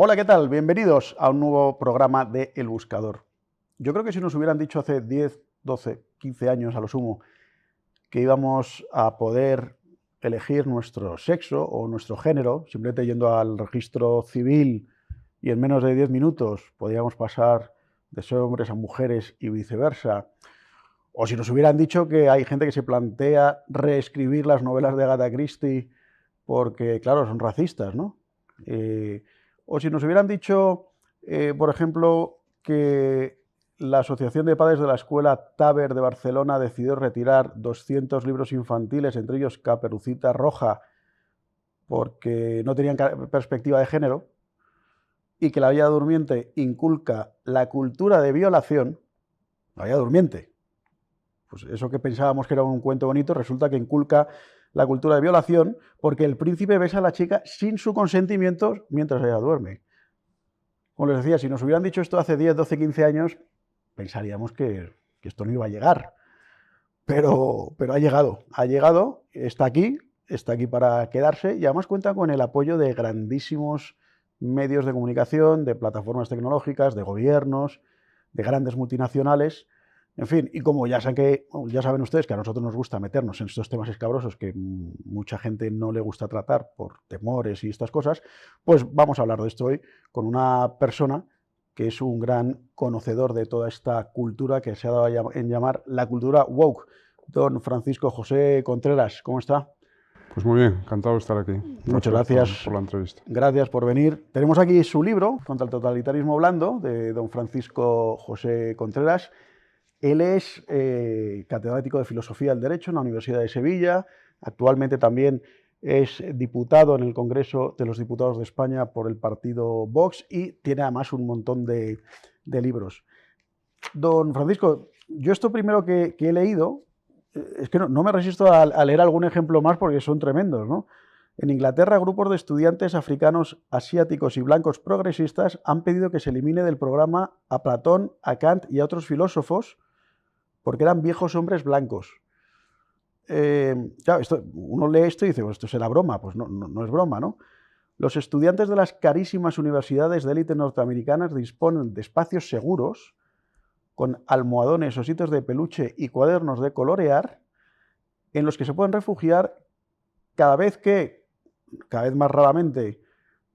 Hola, ¿qué tal? Bienvenidos a un nuevo programa de El Buscador. Yo creo que si nos hubieran dicho hace 10, 12, 15 años a lo sumo que íbamos a poder elegir nuestro sexo o nuestro género, simplemente yendo al registro civil y en menos de 10 minutos podíamos pasar de ser hombres a mujeres y viceversa, o si nos hubieran dicho que hay gente que se plantea reescribir las novelas de Agatha Christie porque, claro, son racistas, ¿no? Eh, o si nos hubieran dicho, por ejemplo, que la Asociación de Padres de la Escuela Taber de Barcelona decidió retirar 200 libros infantiles, entre ellos Caperucita Roja, porque no tenían perspectiva de género, y que la Bella Durmiente inculca la cultura de violación, la Bella Durmiente, pues eso que pensábamos que era un cuento bonito, resulta que inculca la cultura de violación porque el príncipe besa a la chica sin su consentimiento mientras ella duerme. Como les decía, si nos hubieran dicho esto hace 10, 12, 15 años, pensaríamos que esto no iba a llegar. Pero ha llegado, está aquí para quedarse y además cuenta con el apoyo de grandísimos medios de comunicación, de plataformas tecnológicas, de gobiernos, de grandes multinacionales. En fin, y como ya saben ustedes que a nosotros nos gusta meternos en estos temas escabrosos que mucha gente no le gusta tratar por temores y estas cosas, pues vamos a hablar de esto hoy con una persona que es un gran conocedor de toda esta cultura que se ha dado en llamar la cultura woke. Don Francisco José Contreras, ¿cómo está? Pues muy bien, encantado de estar aquí. Muchas Gracias gracias. por la entrevista. Gracias por venir. Tenemos aquí su libro, Contra el totalitarismo blando, de don Francisco José Contreras. Él es catedrático de Filosofía del Derecho en la Universidad de Sevilla. Actualmente también es diputado en el Congreso de los Diputados de España por el partido Vox y tiene además un montón de libros. Don Francisco, yo esto primero que he leído, es que no me resisto a leer algún ejemplo más porque son tremendos, ¿no? En Inglaterra, grupos de estudiantes africanos, asiáticos y blancos progresistas han pedido que se elimine del programa a Platón, a Kant y a otros filósofos porque eran viejos hombres blancos. Claro, uno lee esto y dice, pues esto será broma. Pues no es broma, ¿no? Los estudiantes de las carísimas universidades de élite norteamericanas disponen de espacios seguros con almohadones, ositos de peluche y cuadernos de colorear en los que se pueden refugiar cada vez más raramente,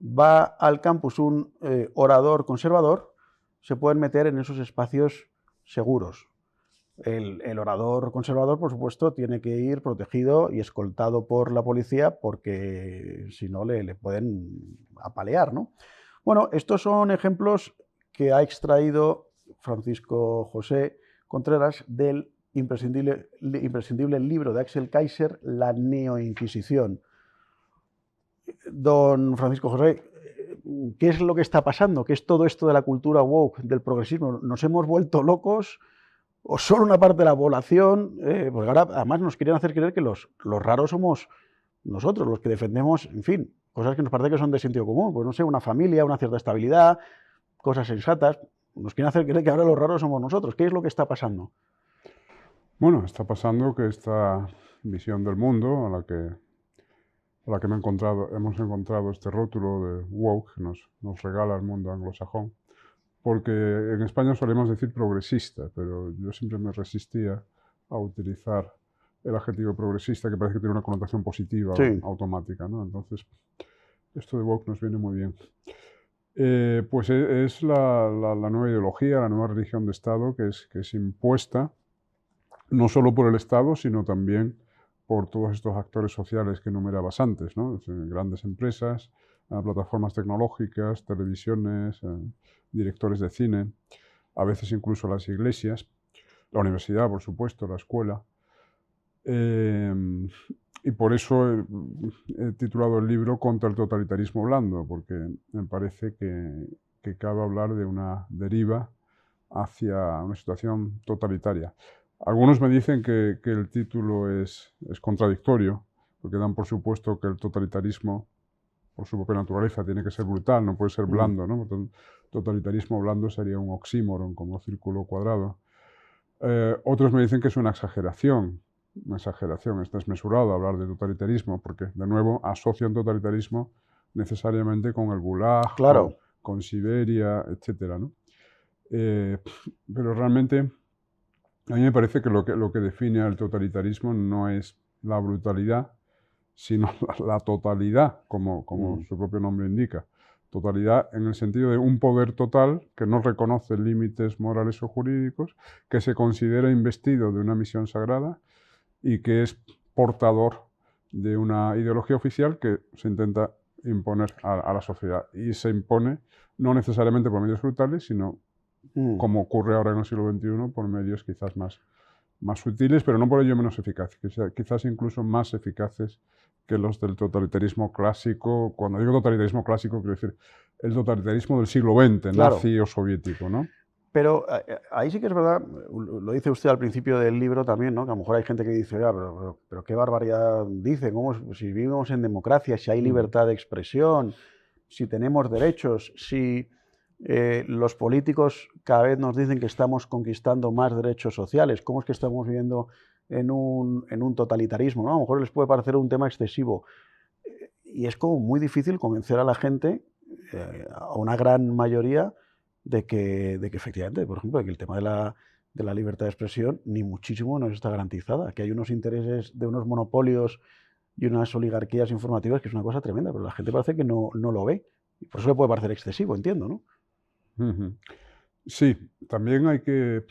va al campus un orador conservador, se pueden meter en esos espacios seguros. El orador conservador, por supuesto, tiene que ir protegido y escoltado por la policía porque si no le pueden apalear, ¿no? Bueno, estos son ejemplos que ha extraído Francisco José Contreras del imprescindible libro de Axel Kaiser, La Neoinquisición. Don Francisco José, ¿qué es lo que está pasando? ¿Qué es todo esto de la cultura woke, del progresismo? ¿Nos hemos vuelto locos? ¿O solo una parte de la población? Porque ahora además nos quieren hacer creer que los raros somos nosotros, los que defendemos, en fin, cosas que nos parece que son de sentido común. Pues no sé, una familia, una cierta estabilidad, cosas sensatas. Nos quieren hacer creer que ahora los raros somos nosotros. ¿Qué es lo que está pasando? Bueno, está pasando que esta visión del mundo a la que hemos encontrado este rótulo de woke que nos regala el mundo anglosajón, porque en España solemos decir progresista, pero yo siempre me resistía a utilizar el adjetivo progresista, que parece que tiene una connotación positiva, Sí. automática, ¿no? Entonces, esto de woke nos viene muy bien. Pues es la nueva ideología, la nueva religión de Estado que es impuesta no solo por el Estado, sino también por todos estos actores sociales que enumerabas antes, ¿no? Grandes empresas, plataformas tecnológicas, televisiones, directores de cine, a veces incluso las iglesias, la universidad, por supuesto, la escuela. Y por eso he titulado el libro Contra el totalitarismo blando, porque me parece que cabe hablar de una deriva hacia una situación totalitaria. Algunos me dicen que el título es contradictorio, porque dan por supuesto que el totalitarismo, por su propia naturaleza, tiene que ser brutal, no puede ser blando, ¿no? Totalitarismo blando sería un oxímoron, como círculo cuadrado. Otros me dicen que es una exageración, es desmesurado hablar de totalitarismo, porque, de nuevo, asocian totalitarismo necesariamente con el Gulag, Claro. con Siberia, etcétera, ¿no? Pero realmente a mí me parece que lo que define al totalitarismo no es la brutalidad, sino la totalidad, como su propio nombre indica. Totalidad en el sentido de un poder total que no reconoce límites morales o jurídicos, que se considera investido de una misión sagrada y que es portador de una ideología oficial que se intenta imponer a la sociedad. Y se impone no necesariamente por medios brutales, sino, como ocurre ahora en el siglo XXI, por medios quizás más sutiles, pero no por ello menos eficaces, quizás incluso más eficaces que los del totalitarismo clásico. Cuando digo totalitarismo clásico, quiero decir el totalitarismo del siglo XX, Claro. nazi o soviético, ¿no? Pero ahí sí que es verdad, lo dice usted al principio del libro también, ¿no? Que a lo mejor hay gente que dice, oiga, pero qué barbaridad dice, si vivimos en democracia, si hay libertad de expresión, si tenemos derechos, si los políticos cada vez nos dicen que estamos conquistando más derechos sociales, ¿cómo es que estamos viviendo en un totalitarismo, ¿no? A lo mejor les puede parecer un tema excesivo. Y es como muy difícil convencer a la gente, a una gran mayoría, de que efectivamente, por ejemplo, de que el tema de la libertad de expresión ni muchísimo no está garantizada, que hay unos intereses de unos monopolios y unas oligarquías informativas que es una cosa tremenda, pero la gente parece que no lo ve. Y por eso le puede parecer excesivo, entiendo, ¿no? Sí, también hay que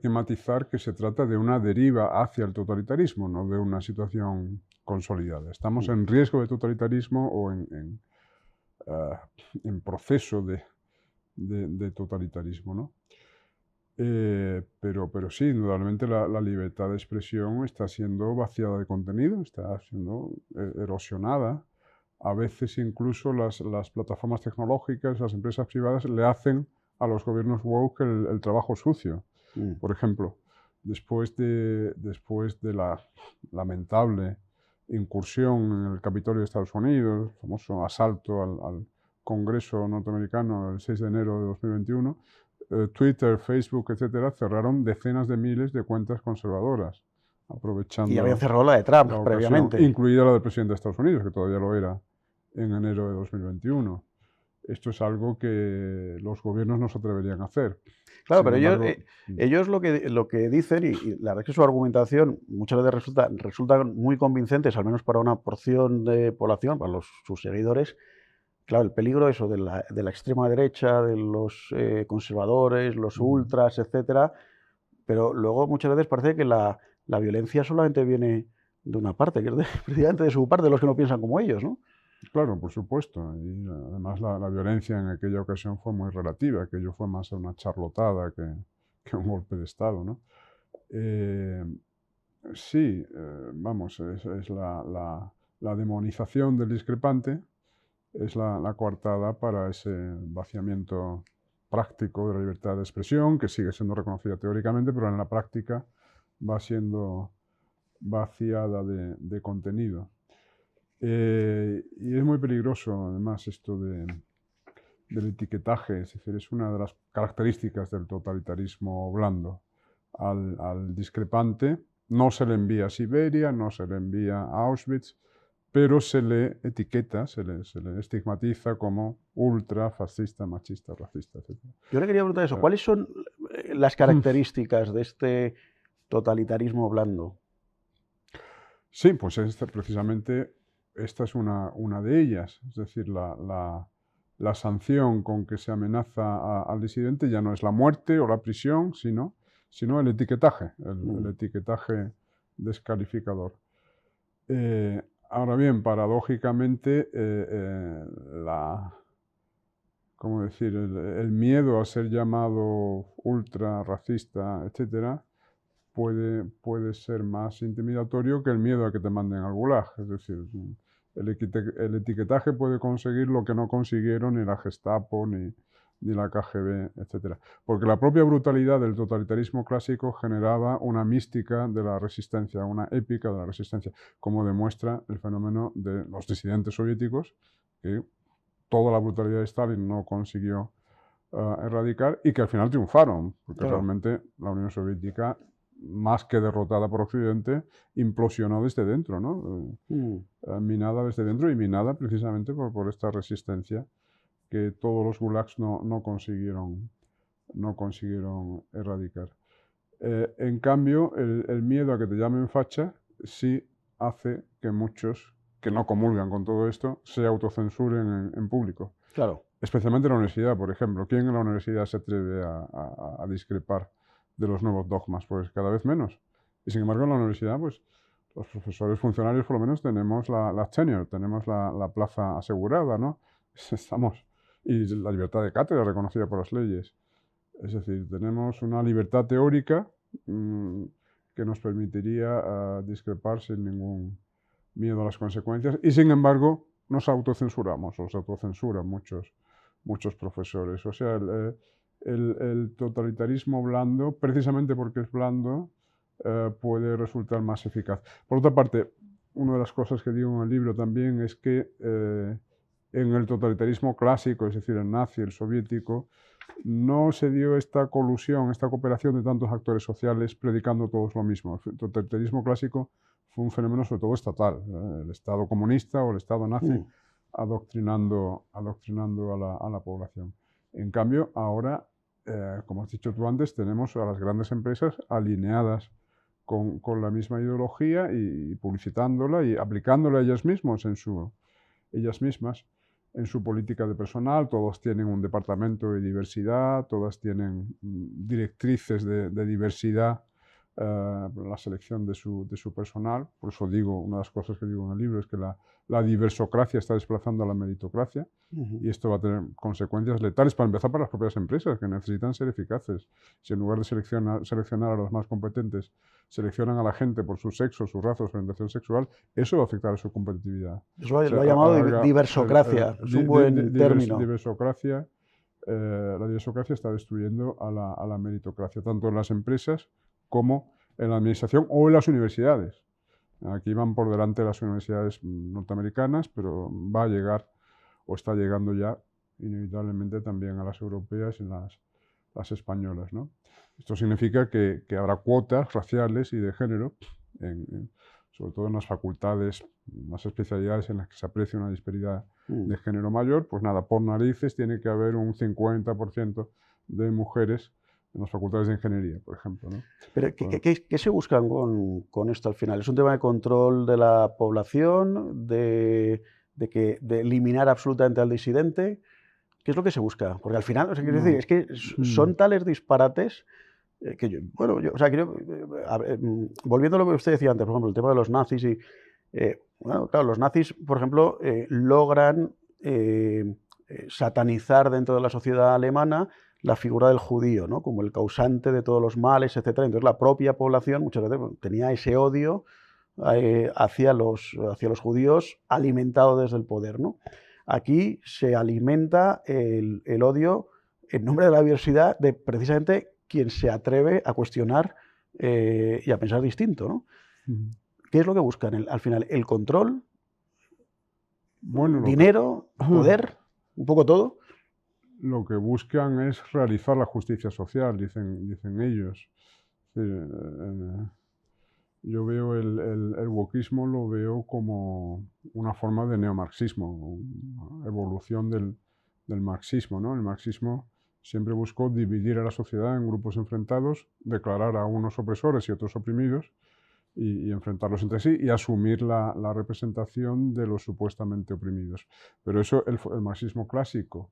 matizar que se trata de una deriva hacia el totalitarismo, no de una situación consolidada. Estamos en riesgo de totalitarismo o en proceso de totalitarismo, ¿no? Pero sí, indudablemente la libertad de expresión está siendo vaciada de contenido, está siendo erosionada. A veces incluso las plataformas tecnológicas, las empresas privadas, le hacen a los gobiernos woke el trabajo sucio. Por ejemplo, después de la lamentable incursión en el Capitolio de Estados Unidos, el famoso asalto al Congreso norteamericano el 6 de enero de 2021, Twitter, Facebook, etcétera, cerraron decenas de miles de cuentas conservadoras, aprovechando y habían cerrado la de Trump la previamente. ocasión, incluida la del presidente de Estados Unidos, que todavía lo era en enero de 2021. Esto es algo que los gobiernos no se atreverían a hacer. Claro, Sin pero embargo, ellos lo que dicen, y la verdad es que su argumentación muchas veces resulta muy convincentes, al menos para una porción de población, para sus seguidores. Claro, el peligro eso de la extrema derecha, de los conservadores, los ultras, etcétera, pero luego muchas veces parece que la violencia solamente viene de una parte, que es precisamente de su parte, de los que no piensan como ellos, ¿no? claro, por supuesto. Y además la violencia en aquella ocasión fue muy relativa, aquello fue más una charlotada que un golpe de Estado, ¿no? Sí, vamos, es la demonización del discrepante, es la coartada para ese vaciamiento práctico de la libertad de expresión, que sigue siendo reconocida teóricamente, pero en la práctica va siendo vaciada de contenido. Y es muy peligroso, además, esto del etiquetaje, es decir, es una de las características del totalitarismo blando. Al discrepante no se le envía a Siberia, no se le envía a Auschwitz, pero se le etiqueta, se le estigmatiza como ultra, fascista, machista, racista, etc. Yo le quería preguntar eso, ¿cuáles son las características de este totalitarismo blando? Sí, pues precisamente esta es una de ellas. Es decir, la sanción con que se amenaza al disidente ya no es la muerte o la prisión, sino el etiquetaje, el etiquetaje descalificador. Ahora bien, paradójicamente, ¿cómo decir? El miedo a ser llamado ultra, racista, etcétera, puede ser más intimidatorio que el miedo a que te manden al gulag. Es decir, el etiquetaje puede conseguir lo que no consiguieron ni la Gestapo, ni la KGB, etc. Porque la propia brutalidad del totalitarismo clásico generaba una mística de la resistencia, una épica de la resistencia, como demuestra el fenómeno de los disidentes soviéticos, que toda la brutalidad de Stalin no consiguió erradicar y que al final triunfaron, porque Claro. realmente la Unión Soviética, más que derrotada por Occidente, implosionó desde dentro, ¿no? Minada desde dentro y minada precisamente por esta resistencia que todos los gulags no consiguieron erradicar. En cambio, el miedo a que te llamen facha sí hace que muchos que no comulgan con todo esto se autocensuren en público. Claro. Especialmente en la universidad, por ejemplo. ¿Quién en la universidad se atreve a discrepar de los nuevos dogmas? Pues cada vez menos. Y sin embargo, en la universidad, pues los profesores funcionarios por lo menos tenemos la tenure, tenemos la plaza asegurada, ¿no? Y la libertad de cátedra reconocida por las leyes. Es decir, tenemos una libertad teórica que nos permitiría discrepar sin ningún miedo a las consecuencias, y sin embargo nos autocensuramos, o se autocensuran muchos profesores. O sea, el totalitarismo blando, precisamente porque es blando, puede resultar más eficaz. Por otra parte, una de las cosas que digo en el libro también es que en el totalitarismo clásico, es decir, el nazi, el soviético, no se dio esta colusión, esta cooperación de tantos actores sociales predicando todos lo mismo. El totalitarismo clásico fue un fenómeno sobre todo estatal, el Estado comunista o el Estado nazi adoctrinando a la población. En cambio, ahora, como has dicho tú antes, tenemos a las grandes empresas alineadas con la misma ideología y publicitándola y aplicándola ellas mismas en su política de personal. Todos tienen un departamento de diversidad, todas tienen directrices de diversidad, la selección de su personal. Por eso digo, una de las cosas que digo en el libro es que la diversocracia está desplazando a la meritocracia, y esto va a tener consecuencias letales, para empezar, para las propias empresas, que necesitan ser eficaces. Si en lugar de seleccionar a los más competentes, seleccionan a la gente por su sexo, su raza, su orientación sexual, eso va a afectar a su competitividad. Eso lo ha llamado diversocracia, es un buen término. Diversocracia. La diversocracia está destruyendo a la meritocracia, tanto en las empresas como en la administración o en las universidades. Aquí van por delante las universidades norteamericanas, pero va a llegar, o está llegando ya, inevitablemente también a las europeas y las españolas, ¿no? Esto significa que habrá cuotas raciales y de género, sobre todo en las facultades, las especialidades en las que se aprecia una disparidad de género mayor. Pues nada, por narices tiene que haber un 50% de mujeres en las facultades de ingeniería, por ejemplo, ¿no? Pero, ¿qué se buscan con esto al final? ¿Es un tema de control de la población, de eliminar absolutamente al disidente? ¿Qué es lo que se busca? Porque al final, o sea, quiero decir, es que son tales disparates que yo, o sea, volviendo a lo que usted decía antes, por ejemplo, el tema de los nazis y, bueno, claro, los nazis, por ejemplo, logran satanizar dentro de la sociedad alemana la figura del judío, ¿no? Como el causante de todos los males, etcétera. Entonces la propia población muchas veces tenía ese odio hacia los judíos alimentado desde el poder, ¿no? Aquí se alimenta el odio en nombre de la diversidad de precisamente quien se atreve a cuestionar y a pensar distinto, ¿no? ¿Qué es lo que buscan al final? ¿El control? Bueno, ¿dinero? ¿Poder? ¿Un poco todo? Lo que buscan es realizar la justicia social, dicen ellos. Yo veo el wokismo, lo veo como una forma de neomarxismo, una evolución del marxismo, ¿no? El marxismo siempre buscó dividir a la sociedad en grupos enfrentados, declarar a unos opresores y otros oprimidos, y enfrentarlos entre sí y asumir la representación de los supuestamente oprimidos. Pero eso el marxismo clásico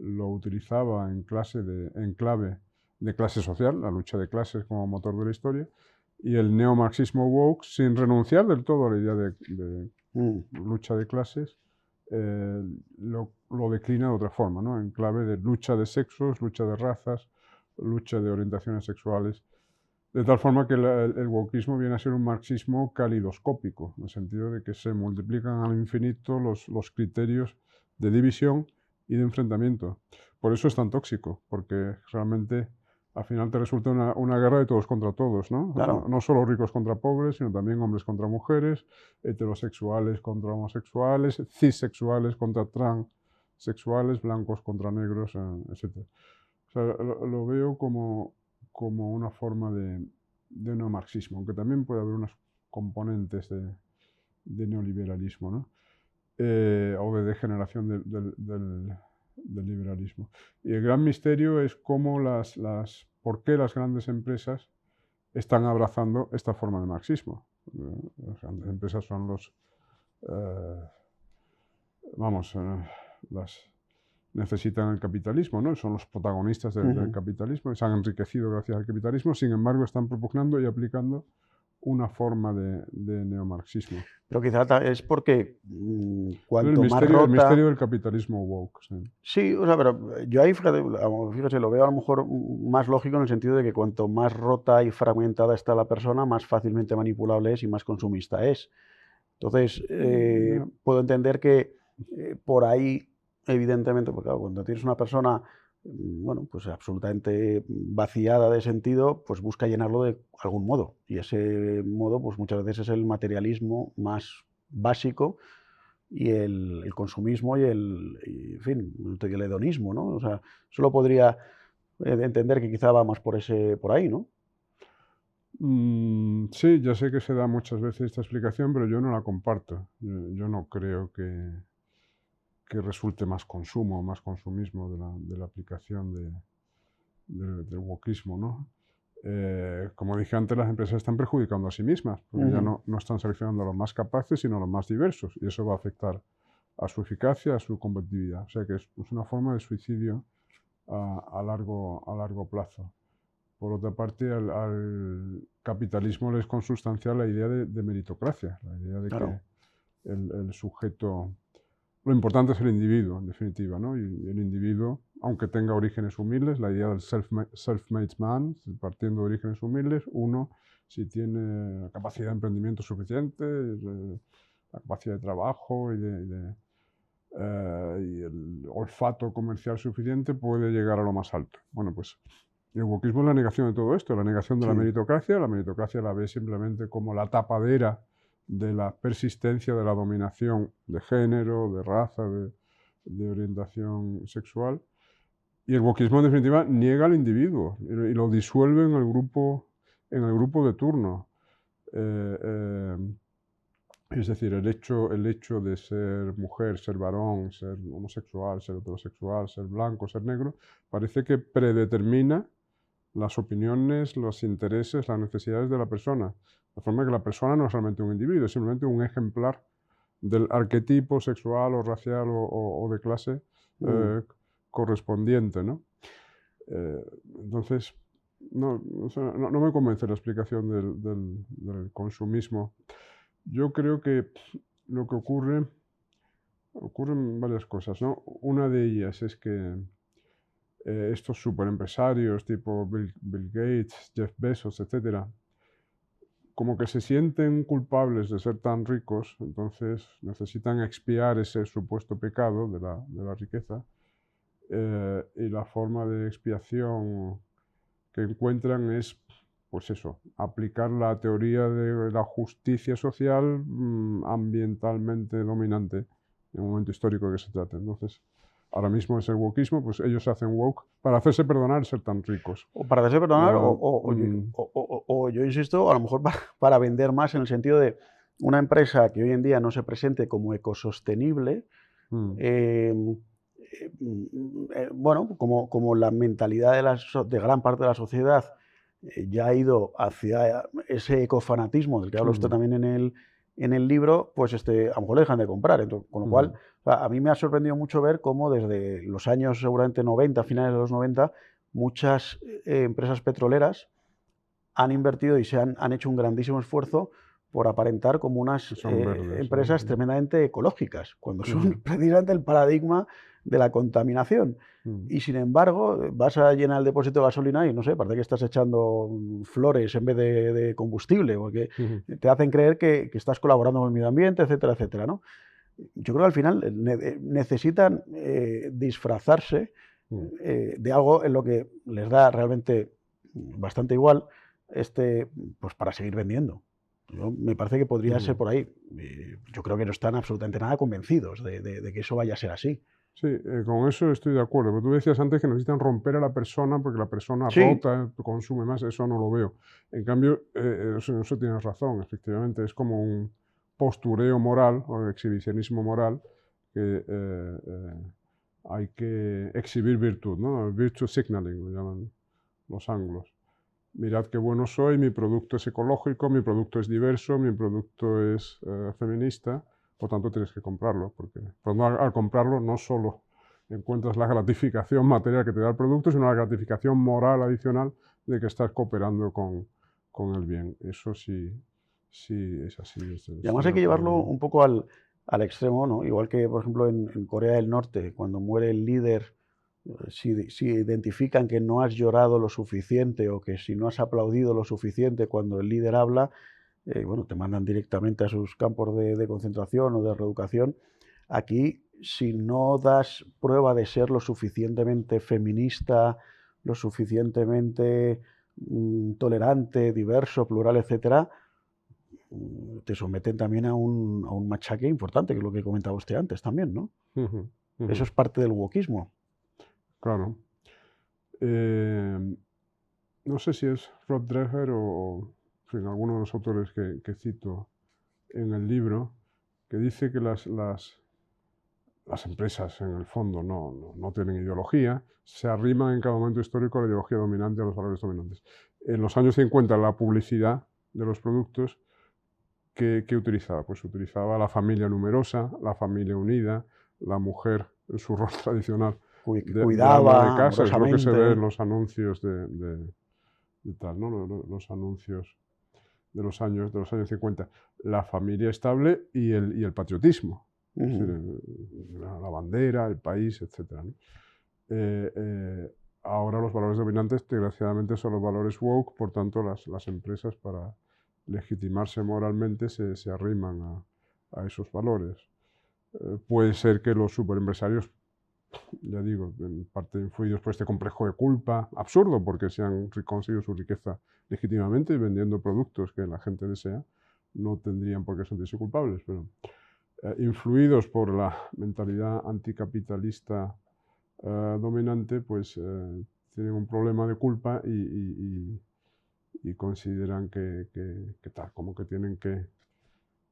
lo utilizaba en clave de clase social, la lucha de clases como motor de la historia, y el neomarxismo woke, sin renunciar del todo a la idea de lucha de clases, lo declina de otra forma, ¿no? En clave de lucha de sexos, lucha de razas, lucha de orientaciones sexuales, de tal forma que el wokismo viene a ser un marxismo calidoscópico, en el sentido de que se multiplican al infinito los criterios de división y de enfrentamiento. Por eso es tan tóxico, porque realmente al final te resulta una guerra de todos contra todos, ¿no? Claro. No solo ricos contra pobres, sino también hombres contra mujeres, heterosexuales contra homosexuales, cisexuales contra transexuales, blancos contra negros, etc. O sea, lo veo como una forma de neomarxismo, aunque también puede haber unos componentes de neoliberalismo, ¿no? O de degeneración del capitalismo. Y el gran misterio es cómo por qué las grandes empresas están abrazando esta forma de marxismo. Las grandes empresas son necesitan el capitalismo, ¿no? Son los protagonistas del capitalismo, se han enriquecido gracias al capitalismo, sin embargo están propugnando y aplicando una forma de neomarxismo. Pero quizá es porque cuanto el más rota... El misterio del capitalismo woke. Sí. Sí, o sea, pero yo ahí, fíjate, lo veo a lo mejor más lógico en el sentido de que cuanto más rota y fragmentada está la persona, más fácilmente manipulable es y más consumista es. Entonces, puedo entender que por ahí, evidentemente, porque claro, cuando tienes una persona, bueno, pues absolutamente vaciada de sentido, pues busca llenarlo de algún modo. Y ese modo, pues muchas veces es el materialismo más básico y el consumismo en fin, el hedonismo, ¿no? O sea, solo podría entender que quizá va más por ahí, ¿no? Sí, ya sé que se da muchas veces esta explicación, pero yo no la comparto. Yo no creo que resulte más consumo, más consumismo de la aplicación del wokismo, ¿no? Como dije antes, las empresas están perjudicando a sí mismas, porque ya no están seleccionando a los más capaces, sino a los más diversos, y eso va a afectar a su eficacia, a su competitividad. O sea que es una forma de suicidio a largo plazo. Por otra parte, al capitalismo le es consustancial la idea de meritocracia, la idea de Claro. que el sujeto... Lo importante es el individuo, en definitiva, ¿no? Y el individuo, aunque tenga orígenes humildes, la idea del self-made man, partiendo de orígenes humildes, uno, si tiene la capacidad de emprendimiento suficiente, la capacidad de trabajo y el olfato comercial suficiente, puede llegar a lo más alto. Bueno, pues el wokismo es la negación de todo esto, la negación de la meritocracia. La meritocracia la ve simplemente como la tapadera de la persistencia de la dominación de género, de raza, de orientación sexual. Y el wokismo, en definitiva, niega al individuo y lo disuelve en el grupo de turno. Es decir, el hecho de ser mujer, ser varón, ser homosexual, ser heterosexual, ser blanco, ser negro, parece que predetermina las opiniones, los intereses, las necesidades de la persona. De forma que la persona no es realmente un individuo, es simplemente un ejemplar del arquetipo sexual o racial o de clase correspondiente, ¿no? Entonces, no me convence la explicación del consumismo. Yo creo que lo que ocurren varias cosas, ¿no? Una de ellas es que estos superempresarios tipo Bill Gates, Jeff Bezos, etcétera, como que se sienten culpables de ser tan ricos, entonces necesitan expiar ese supuesto pecado de la riqueza, y la forma de expiación que encuentran es, pues eso, aplicar la teoría de la justicia social ambientalmente dominante en un momento histórico que se trate. Entonces, ahora mismo es el wokismo, pues ellos hacen woke para hacerse perdonar ser tan ricos. O para hacerse perdonar, o yo insisto, a lo mejor para vender más en el sentido de una empresa que hoy en día no se presente como ecosostenible, bueno, como la mentalidad de gran parte de la sociedad ya ha ido hacia ese ecofanatismo del que habla usted también en el libro, pues a lo mejor le dejan de comprar. Entonces, con lo cual, o sea, a mí me ha sorprendido mucho ver cómo desde los años seguramente 90, finales de los 90, muchas empresas petroleras han invertido y han hecho un grandísimo esfuerzo por aparentar como unas verdes, empresas tremendamente ecológicas, cuando son precisamente el paradigma de la contaminación. Y sin embargo, vas a llenar el depósito de gasolina y no sé, parece que estás echando flores en vez de combustible, porque te hacen creer que estás colaborando con el medio ambiente, etcétera, etcétera, ¿no? Yo creo que al final necesitan disfrazarse de algo en lo que les da realmente bastante igual, pues para seguir vendiendo. Me parece que podría ser por ahí. Yo creo que no están absolutamente nada convencidos de que eso vaya a ser así. Sí, con eso estoy de acuerdo. Pero tú decías antes que necesitan romper a la persona porque la persona Sí, rota consume más. Eso no lo veo. En cambio, eso tienes razón. Efectivamente, es como un postureo moral o exhibicionismo moral que hay que exhibir virtud, ¿no? Virtue signaling, lo llaman los anglos. Mirad qué bueno soy, mi producto es ecológico, mi producto es diverso, mi producto es feminista, por tanto tienes que comprarlo, porque al comprarlo no solo encuentras la gratificación material que te da el producto, sino la gratificación moral adicional de que estás cooperando con el bien. Eso sí, sí es así. Y además hay que llevarlo un poco al extremo, ¿no? Igual que, por ejemplo, en Corea del Norte, cuando muere el líder, si identifican que no has llorado lo suficiente o que si no has aplaudido lo suficiente cuando el líder habla, bueno, te mandan directamente a sus campos de concentración o de reeducación. Aquí, si no das prueba de ser lo suficientemente feminista, lo suficientemente tolerante, diverso, plural, etcétera, te someten también a un machaque importante, que es lo que comentaba usted antes también, ¿no? Eso es parte del wokismo. Claro. No sé si es Rod Dreher o en fin, alguno de los autores que cito en el libro, que dice que las empresas en el fondo no tienen ideología, se arriman en cada momento histórico a la ideología dominante, a los valores dominantes. En los años 50 la publicidad de los productos, ¿qué utilizaba? Pues utilizaba la familia numerosa, la familia unida, la mujer en su rol tradicional de Cuidaba ama de casa, es lo que se ve amorosamente. en los anuncios de tal, ¿no? Los anuncios de los años 50. La familia estable y el patriotismo. Es decir, la bandera, el país, etc. ¿no? Ahora los valores dominantes, desgraciadamente, son los valores woke, por tanto las empresas para legitimarse moralmente se arriman a esos valores. Puede ser que los superempresarios, ya digo, en parte influidos por este complejo de culpa, absurdo, porque se han conseguido su riqueza legítimamente vendiendo productos que la gente desea, no tendrían por qué sentirse culpables, pero influidos por la mentalidad anticapitalista dominante, pues tienen un problema de culpa y consideran que tal, como que tienen que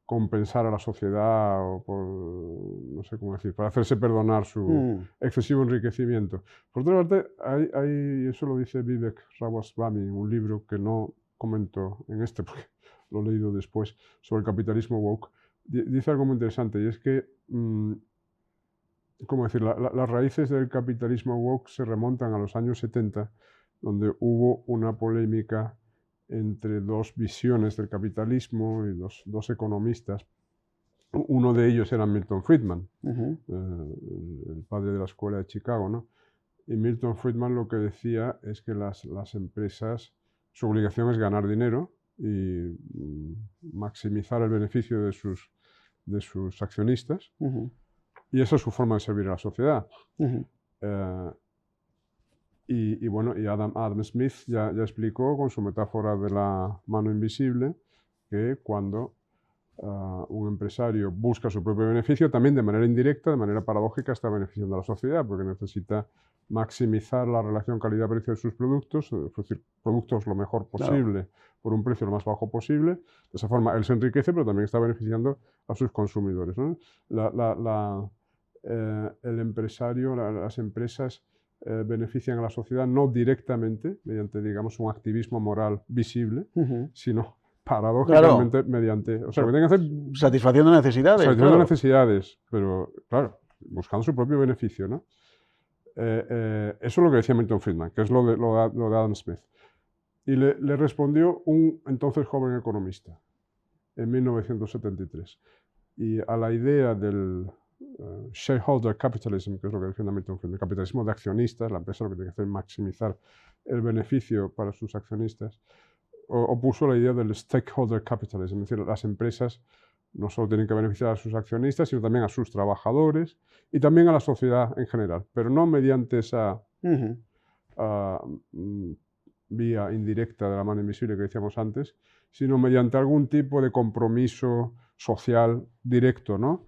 compensar a la sociedad o por, no sé cómo decir, para hacerse perdonar su excesivo enriquecimiento. Por otra parte, hay eso lo dice Vivek Ramaswamy en un libro que no comento en este porque lo he leído después, sobre el capitalismo woke. Dice algo muy interesante y es que, ¿cómo decir? Las raíces del capitalismo woke se remontan a los años 70, donde hubo una polémica entre dos visiones del capitalismo y dos economistas. Uno de ellos era Milton Friedman, el padre de la escuela de Chicago, ¿no? Y Milton Friedman lo que decía es que las empresas, su obligación es ganar dinero y maximizar el beneficio de sus accionistas, y esa es su forma de servir a la sociedad. Y bueno, y Adam Smith ya explicó con su metáfora de la mano invisible que cuando un empresario busca su propio beneficio, también de manera indirecta, de manera paradójica, está beneficiando a la sociedad, porque necesita maximizar la relación calidad-precio de sus productos, ofrecer productos lo mejor posible, por un precio lo más bajo posible. De esa forma, él se enriquece, pero también está beneficiando a sus consumidores, ¿no? El empresario, las empresas benefician a la sociedad no directamente, mediante, digamos, un activismo moral visible, sino paradójicamente mediante... O sea, que tienen que hacer... Satisfaciendo necesidades. Satisfaciendo necesidades, pero, claro, buscando su propio beneficio, ¿no? Eso es lo que decía Milton Friedman, que es lo de Adam Smith. Y le respondió un entonces joven economista, en 1973. Y a la idea del shareholder capitalism, que es lo que defiende Milton Friedman, el capitalismo de accionistas, la empresa lo que tiene que hacer es maximizar el beneficio para sus accionistas, opuso la idea del stakeholder capitalism, es decir, las empresas no solo tienen que beneficiar a sus accionistas, sino también a sus trabajadores y también a la sociedad en general, pero no mediante esa vía indirecta de la mano invisible que decíamos antes, sino mediante algún tipo de compromiso social directo, ¿no?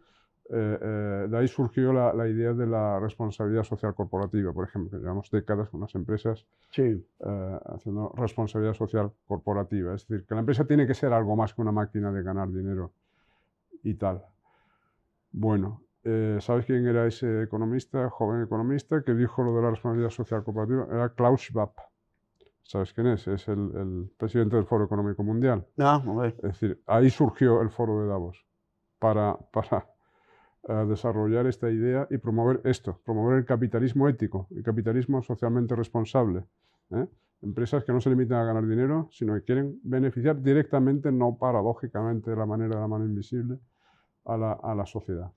De ahí surgió la idea de la responsabilidad social corporativa, por ejemplo. Llevamos décadas con las empresas haciendo responsabilidad social corporativa. Es decir, que la empresa tiene que ser algo más que una máquina de ganar dinero y tal. Bueno, ¿Sabes quién era ese economista, joven economista, que dijo lo de la responsabilidad social corporativa? Era Klaus Schwab. ¿Sabes quién es? Es el presidente del Foro Económico Mundial. Ah, hombre. Es decir, ahí surgió el Foro de Davos para desarrollar esta idea y promover esto, promover el capitalismo ético, el capitalismo socialmente responsable. ¿eh? Empresas que no se limitan a ganar dinero, sino que quieren beneficiar directamente, no paradójicamente de la manera de la mano invisible, a la sociedad.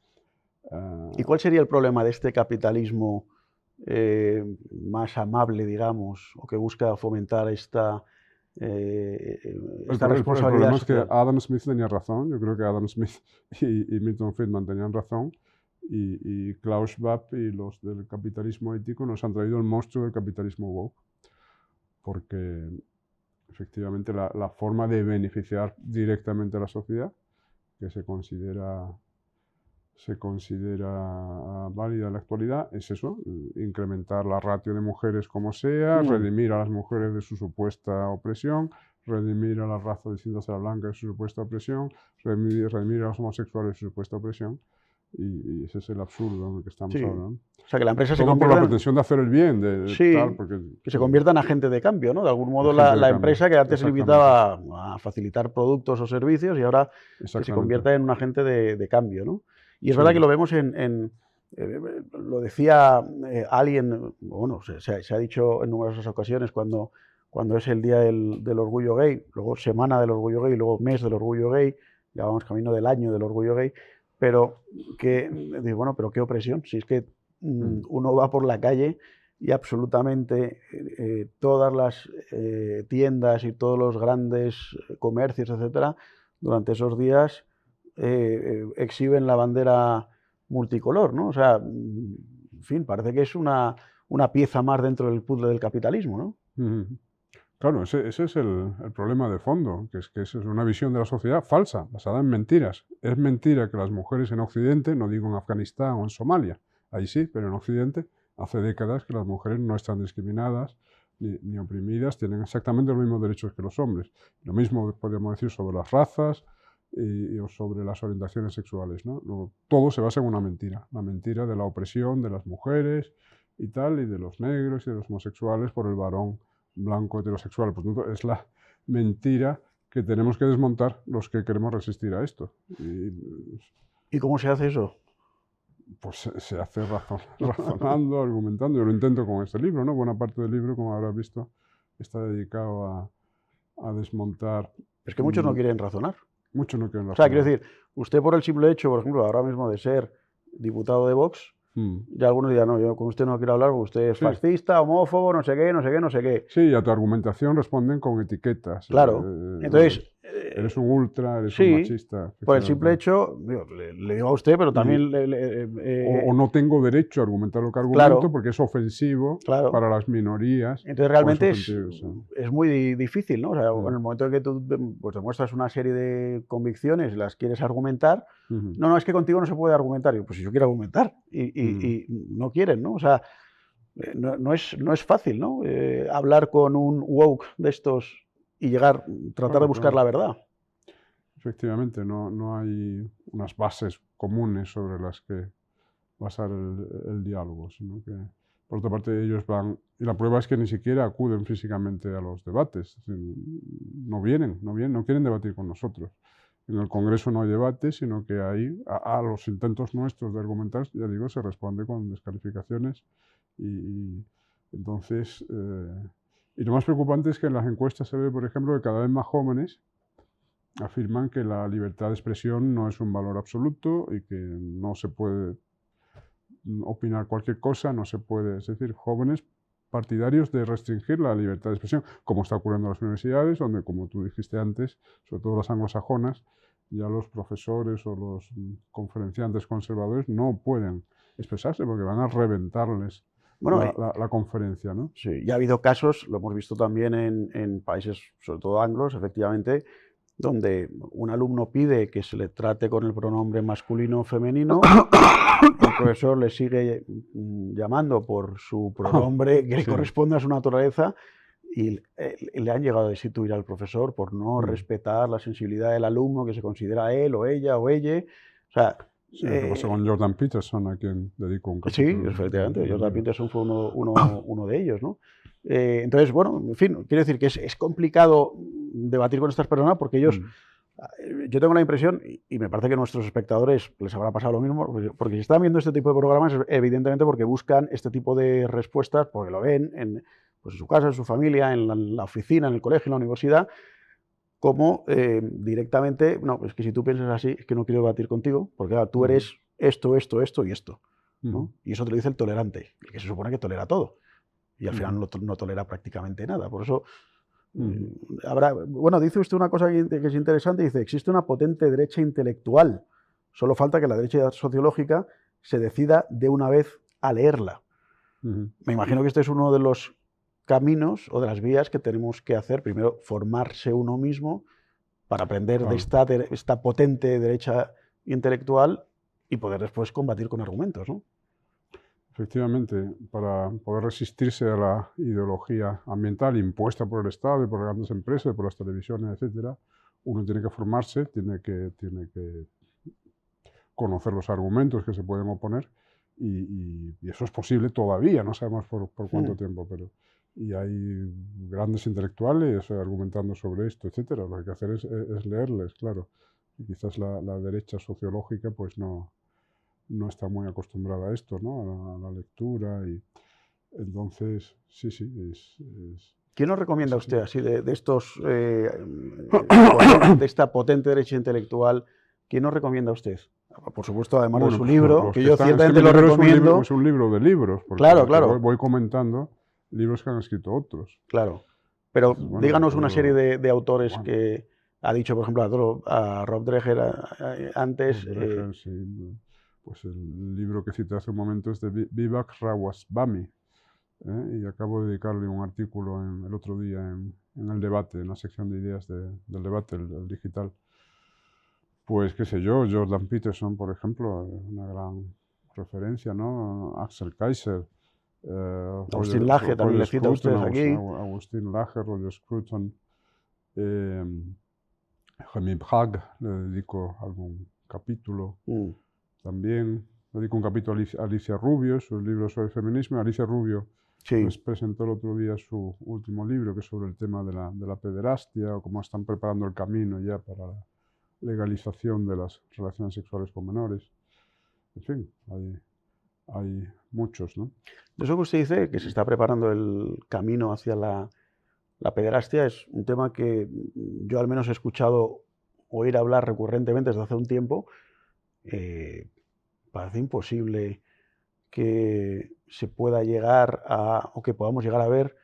¿Y cuál sería el problema de este capitalismo más amable, digamos, o que busca fomentar esta responsabilidad El problema es que social? Adam Smith tenía razón, yo creo que Adam Smith y Milton Friedman tenían razón, y Klaus Schwab y los del capitalismo ético nos han traído el monstruo del capitalismo woke, porque efectivamente la forma de beneficiar directamente a la sociedad, que se considera válida en la actualidad, es eso, incrementar la ratio de mujeres como sea, redimir a las mujeres de su supuesta opresión, redimir a la raza distinta a la blanca de su supuesta opresión, redimir a los homosexuales de su supuesta opresión, y ese es el absurdo en el que estamos Sí. ahora, ¿no? O sea, que la empresa se Todo por convierta la pretensión de hacer el bien, sí, tal, porque que se convierta en agente de cambio, ¿no? De algún modo agente de la cambio, empresa que antes se exactamente. limitaba a facilitar productos o servicios y ahora que se Exactamente. convierta en un agente de cambio, ¿no? Y es Sí. verdad que lo vemos lo decía alguien, bueno, se ha dicho en numerosas ocasiones cuando es el día del orgullo gay, luego semana del orgullo gay, luego mes del orgullo gay, ya vamos camino del año del orgullo gay, pero que, digo, bueno, pero qué opresión, si es que uno va por la calle y absolutamente todas las tiendas y todos los grandes comercios, etcétera, durante esos días exhiben la bandera multicolor, ¿no? O sea, en fin, parece que es una pieza más dentro del puzzle del capitalismo, ¿no? Claro, ese es el problema de fondo, que es una visión de la sociedad falsa, basada en mentiras. Es mentira que las mujeres en Occidente, no digo en Afganistán o en Somalia, ahí sí, pero en Occidente hace décadas que las mujeres no están discriminadas ni oprimidas, tienen exactamente los mismos derechos que los hombres. Lo mismo podríamos decir sobre las razas o sobre las orientaciones sexuales, ¿no? Luego, todo se basa en una mentira, la mentira de la opresión de las mujeres y tal, y de los negros y de los homosexuales por el varón blanco heterosexual. Por tanto, es la mentira que tenemos que desmontar los que queremos resistir a esto. ¿Y cómo se hace eso? Pues se hace razonando, argumentando. Yo lo intento con este libro, ¿no? Buena parte del libro, como habrás visto, está dedicado a desmontar. Es que muchos no quieren razonar. Muchos no quieren razonar. O sea, quiero decir, usted por el simple hecho, por ejemplo, ahora mismo de ser diputado de Vox, ya algunos dirán, no, yo con usted no quiero hablar porque usted es fascista, homófobo, no sé qué, no sé qué, no sé qué. Sí, y a tu argumentación responden con etiquetas. Claro. Entonces... eres un ultra, eres sí, un machista. Por el simple hecho, le digo a usted, pero también... o no tengo derecho a argumentar lo que argumento, claro, porque es ofensivo, claro, para las minorías. Entonces realmente es muy difícil, ¿no? O sea, en el momento en que tú pues, demuestras una serie de convicciones, las quieres argumentar, no, es que contigo no se puede argumentar. Yo, pues si yo quiero argumentar y no quieren, ¿no? O sea, no es fácil, ¿no? Hablar con un woke de estos y tratar de buscar la verdad. Efectivamente, no hay unas bases comunes sobre las que basar el diálogo, sino que, por otra parte, ellos van... Y la prueba es que ni siquiera acuden físicamente a los debates. Es decir, no quieren debatir con nosotros. En el Congreso no hay debate, sino que ahí, a los intentos nuestros de argumentar, ya digo, se responde con descalificaciones y entonces... Y lo más preocupante es que en las encuestas se ve, por ejemplo, que cada vez más jóvenes afirman que la libertad de expresión no es un valor absoluto y que no se puede opinar cualquier cosa, no se puede... Es decir, jóvenes partidarios de restringir la libertad de expresión, como está ocurriendo en las universidades, donde, como tú dijiste antes, sobre todo las anglosajonas, ya los profesores o los conferenciantes conservadores no pueden expresarse porque van a reventarles la conferencia, ¿no? Sí, ya ha habido casos, lo hemos visto también en países, sobre todo anglos, efectivamente, donde un alumno pide que se le trate con el pronombre masculino o femenino, el profesor le sigue llamando por su pronombre que corresponde a su naturaleza y le han llegado a destituir al profesor por no respetar la sensibilidad del alumno que se considera él o ella o ella. O sea, Sí, lo que pasó con Jordan Peterson, a quien dedico un Sí, capítulo. efectivamente, Jordan Peterson fue uno de ellos, ¿no? Entonces, bueno, en fin, quiero decir que es complicado debatir con estas personas porque ellos, yo tengo la impresión, y me parece que a nuestros espectadores les habrá pasado lo mismo, porque si están viendo este tipo de programas, evidentemente porque buscan este tipo de respuestas, porque lo ven pues en su casa, en su familia, en la oficina, en el colegio, en la universidad, como directamente, no, es que si tú piensas así, es que no quiero debatir contigo, porque claro, tú eres esto, esto, esto y esto, ¿no? Y eso te lo dice el tolerante, el que se supone que tolera todo, y al final no tolera prácticamente nada. Por eso, bueno, dice usted una cosa que es interesante, dice, existe una potente derecha intelectual, solo falta que la derecha sociológica se decida de una vez a leerla. Me imagino que este es uno de los caminos o de las vías que tenemos que hacer. Primero, formarse uno mismo para aprender de esta potente derecha intelectual y poder después combatir con argumentos, ¿no? Efectivamente, para poder resistirse a la ideología ambiental impuesta por el Estado y por las grandes empresas, por las televisiones, etcétera, uno tiene que formarse, tiene que conocer los argumentos que se pueden oponer y eso es posible todavía, no sabemos por cuánto tiempo, pero y hay grandes intelectuales argumentando sobre esto, etcétera. Lo que hay que hacer es leerles, claro. Y quizás la derecha sociológica pues no está muy acostumbrada a esto, ¿no? A la lectura y entonces sí, ¿Quién nos recomienda es usted así de esta potente derecha intelectual? ¿Quién nos recomienda usted? Por supuesto, además de su libro, que yo ciertamente lo recomiendo. Es un libro de libros, porque claro. voy comentando libros que han escrito otros. Claro, pero Entonces, díganos una serie de autores que ha dicho, por ejemplo, a Rob Dreher antes. Rob Dreher, sí. Pues el libro que cité hace un momento es de Vivek Ramaswamy, y acabo de dedicarle un artículo el otro día en el debate, en la sección de ideas del debate, el digital. Pues qué sé yo, Jordan Peterson, por ejemplo, una gran referencia, ¿no? Axel Kaiser, Agustín Laje, también le cita a ustedes aquí. Agustín Laje, Roger Scruton, Jamie Bragg, le dedico algún capítulo. También le dedico un capítulo a Alicia Rubio, sus libros sobre feminismo. Alicia Rubio nos presentó el otro día su último libro, que es sobre el tema de la pederastia, o cómo están preparando el camino ya para la legalización de las relaciones sexuales con menores. En fin, hay muchos, ¿no? Eso que usted dice, que se está preparando el camino hacia la pederastia, es un tema que yo al menos he escuchado oír hablar recurrentemente desde hace un tiempo. Parece imposible que se pueda llegar o que podamos llegar a ver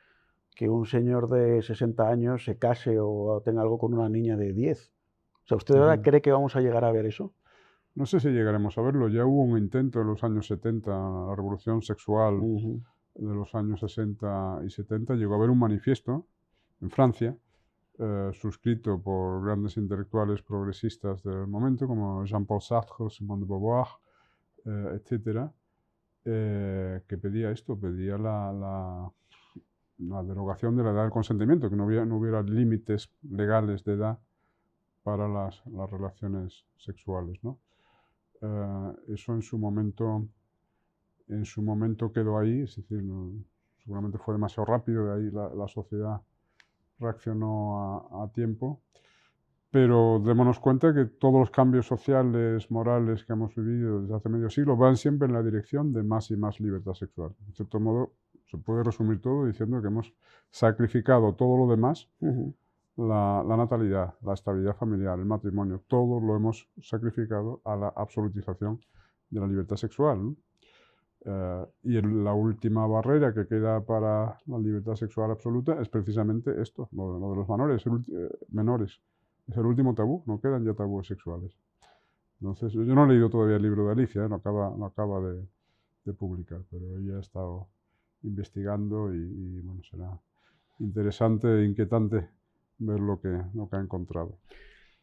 que un señor de 60 años se case o tenga algo con una niña de 10. O sea, ¿usted de verdad cree que vamos a llegar a ver eso? No sé si llegaremos a verlo. Ya hubo un intento en los años 70, la revolución sexual de los años 60 y 70. Llegó a haber un manifiesto en Francia, suscrito por grandes intelectuales progresistas del momento, como Jean-Paul Sartre, Simone de Beauvoir, etcétera, que pedía esto, pedía la derogación de la edad del consentimiento, que no hubiera límites legales de edad para las relaciones sexuales, ¿no? Eso en su momento quedó ahí, es decir, seguramente fue demasiado rápido, de ahí la sociedad reaccionó a tiempo, pero démonos cuenta que todos los cambios sociales, morales que hemos vivido desde hace medio siglo van siempre en la dirección de más y más libertad sexual. De cierto modo, se puede resumir todo diciendo que hemos sacrificado todo lo demás, la natalidad, la estabilidad familiar, el matrimonio, todo lo hemos sacrificado a la absolutización de la libertad sexual, ¿no? Y la última barrera que queda para la libertad sexual absoluta es precisamente esto, lo de los menores. Es el último tabú, no quedan ya tabúes sexuales. Entonces, yo no he leído todavía el libro de Alicia, no acaba de publicar, pero ella ha estado investigando y bueno, será interesante e inquietante ver lo que ha encontrado.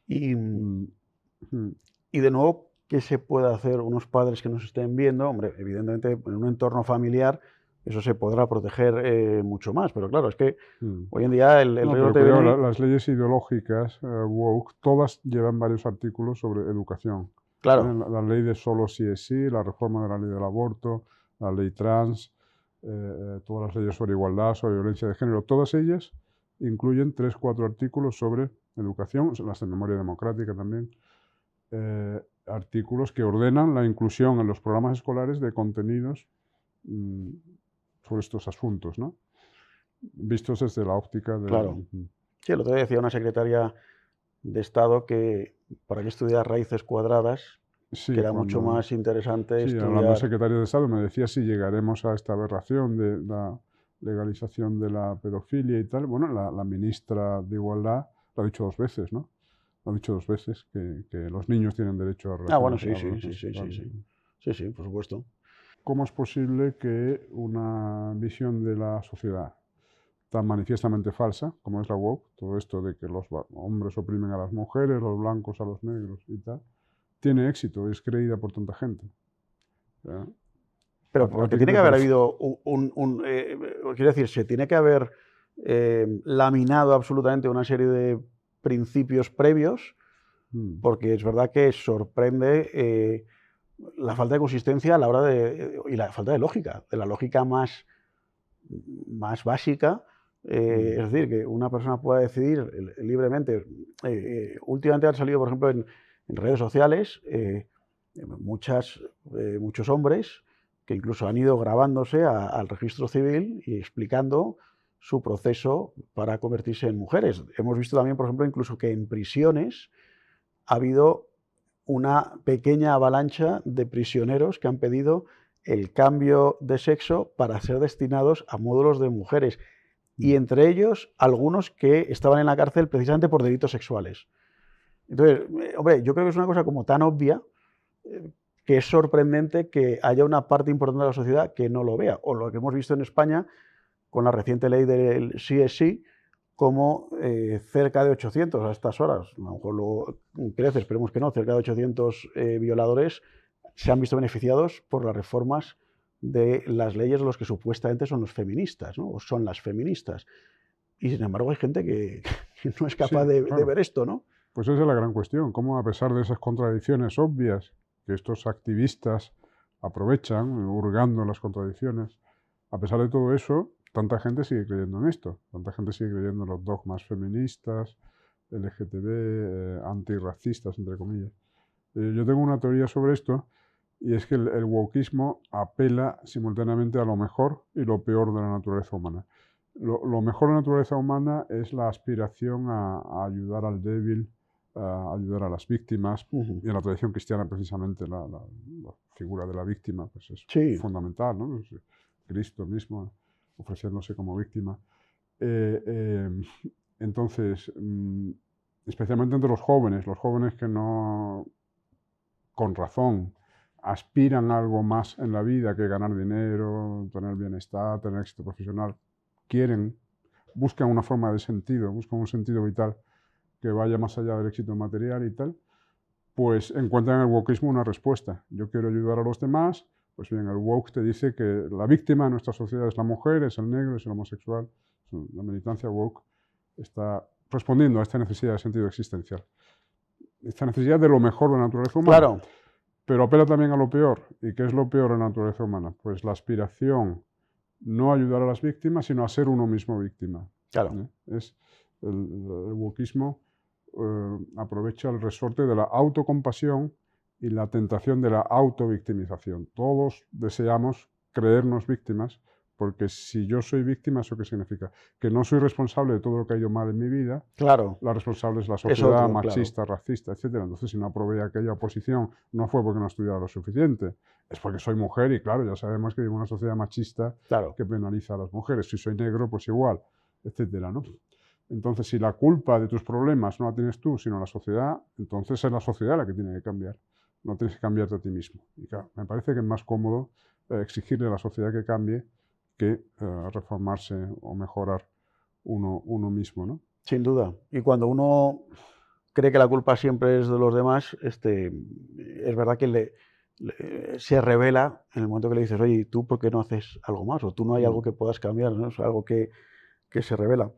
Y de nuevo, ¿qué se puede hacer unos padres que nos estén viendo? Hombre, evidentemente en un entorno familiar eso se podrá proteger mucho más, pero claro, es que hoy en día el pero cuidado, las leyes ideológicas woke, todas llevan varios artículos sobre educación Claro. La ley de solo sí es sí, la reforma de la ley del aborto, la ley trans, todas las leyes sobre igualdad, sobre violencia de género, todas ellas incluyen 3 o 4 artículos sobre educación, las de memoria democrática también, artículos que ordenan la inclusión en los programas escolares de contenidos sobre estos asuntos, ¿no? Vistos desde la óptica de... Claro. Sí, el otro día decía una secretaria de Estado que para qué estudiar raíces cuadradas, Sí, que era mucho más interesante sí, hablando de estudiar... secretario de Estado, me decía si llegaremos a esta aberración de la legalización de la pedofilia y tal. Bueno, la ministra de Igualdad lo ha dicho 2 veces, ¿no? Lo ha dicho 2 veces, que los niños tienen derecho a Ah, bueno, relaciones sí. sexuales. Sí, por supuesto. ¿Cómo es posible que una visión de la sociedad tan manifiestamente falsa, como es la woke, todo esto de que los hombres oprimen a las mujeres, los blancos a los negros y tal, tiene éxito, es creída por tanta gente? ¿Ya? Pero ¿A porque ti qué tiene te que haber parece? habido quiero decir, se tiene que haber laminado absolutamente una serie de principios previos, Mm, porque es verdad que sorprende la falta de consistencia a la hora y la falta de lógica, de la lógica más básica. mm, Es decir, que una persona pueda decidir libremente. Últimamente han salido, por ejemplo, en redes sociales muchos hombres que incluso han ido grabándose al registro civil y explicando su proceso para convertirse en mujeres. Hemos visto también, por ejemplo, incluso que en prisiones ha habido una pequeña avalancha de prisioneros que han pedido el cambio de sexo para ser destinados a módulos de mujeres, y mm. entre ellos algunos que estaban en la cárcel precisamente por delitos sexuales. Entonces, hombre, yo creo que es una cosa como tan obvia que es sorprendente que haya una parte importante de la sociedad que no lo vea, o lo que hemos visto en España con la reciente ley del sí es sí, como cerca de 800 a estas horas, a lo mejor luego crece, esperemos que no, cerca de 800 violadores se han visto beneficiados por las reformas de las leyes de los que supuestamente son los feministas, ¿no? O son las feministas. Y sin embargo hay gente que no es Sí, capaz de claro. ver esto, ¿no? Pues esa es la gran cuestión, cómo a pesar de esas contradicciones obvias que estos activistas aprovechan, hurgando las contradicciones, a pesar de todo eso, tanta gente sigue creyendo en esto, tanta gente sigue creyendo en los dogmas feministas, LGTB, antirracistas, entre comillas. Yo tengo una teoría sobre esto, y es que el wokismo apela simultáneamente a lo mejor y lo peor de la naturaleza humana. Lo mejor de la naturaleza humana es la aspiración a ayudar al débil, a ayudar a las víctimas, y en la tradición cristiana precisamente la figura de la víctima pues es Sí, fundamental, ¿no? Pues, Cristo mismo ofreciéndose como víctima. Entonces, especialmente entre los jóvenes que no, con razón, aspiran a algo más en la vida que ganar dinero, tener bienestar, tener éxito profesional, buscan una forma de sentido, buscan un sentido vital que vaya más allá del éxito material y tal, pues encuentran en el wokismo una respuesta. Yo quiero ayudar a los demás, pues bien, el woke te dice que la víctima de nuestra sociedad es la mujer, es el negro, es el homosexual. La militancia woke está respondiendo a esta necesidad de sentido existencial, esta necesidad de lo mejor de la naturaleza humana. claro, Pero apela también a lo peor. ¿Y qué es lo peor en la naturaleza humana? Pues la aspiración no a ayudar a las víctimas, sino a ser uno mismo víctima. claro. Es el wokismo aprovecha el resorte de la autocompasión y la tentación de la autovictimización. Todos deseamos creernos víctimas, porque si yo soy víctima, ¿eso qué significa? Que no soy responsable de todo lo que ha ido mal en mi vida. Claro, La responsable es la es sociedad otro, claro. machista, racista, etc. Entonces, si no aprobé aquella oposición, no fue porque no estudiara lo suficiente, es porque soy mujer y, claro, ya sabemos que vivo en una sociedad machista Claro, que penaliza a las mujeres. Si soy negro, pues igual, etc., ¿no? Entonces, si la culpa de tus problemas no la tienes tú, sino la sociedad, entonces es la sociedad la que tiene que cambiar. No tienes que cambiarte a ti mismo. Y claro, me parece que es más cómodo exigirle a la sociedad que cambie que reformarse o mejorar uno mismo, ¿no? sin duda. Y cuando uno cree que la culpa siempre es de los demás, es verdad que se revela en el momento que le dices, oye, ¿y tú por qué no haces algo más? O tú no hay algo que puedas cambiar, ¿no? Es algo que se revela.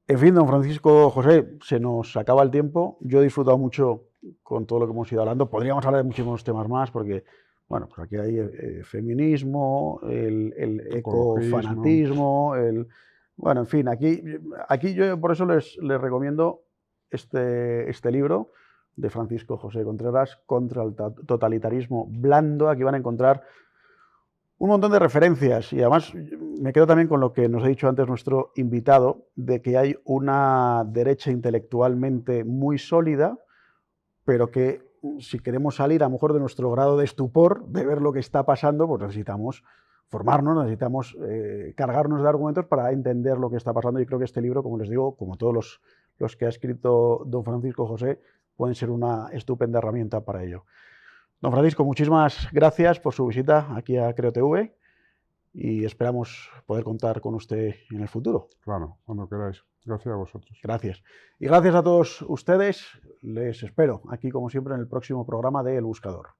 En fin, don Francisco José, se nos acaba el tiempo. Yo he disfrutado mucho con todo lo que hemos ido hablando. Podríamos hablar de muchísimos temas más porque, bueno, pues aquí hay feminismo, el ecofanatismo, bueno, en fin, aquí yo por eso les recomiendo este libro de Francisco José Contreras, Contra el totalitarismo blando. Aquí van a encontrar un montón de referencias y además me quedo también con lo que nos ha dicho antes nuestro invitado, de que hay una derecha intelectualmente muy sólida, pero que si queremos salir a lo mejor de nuestro grado de estupor, de ver lo que está pasando, pues necesitamos formarnos, necesitamos cargarnos de argumentos para entender lo que está pasando. Y creo que este libro, como les digo, como todos los que ha escrito don Francisco José, pueden ser una estupenda herramienta para ello. Don Francisco, muchísimas gracias por su visita aquí a Creo TV y esperamos poder contar con usted en el futuro. Claro, cuando queráis. Gracias a vosotros. Gracias. Y gracias a todos ustedes. Les espero aquí, como siempre, en el próximo programa de El Buscador.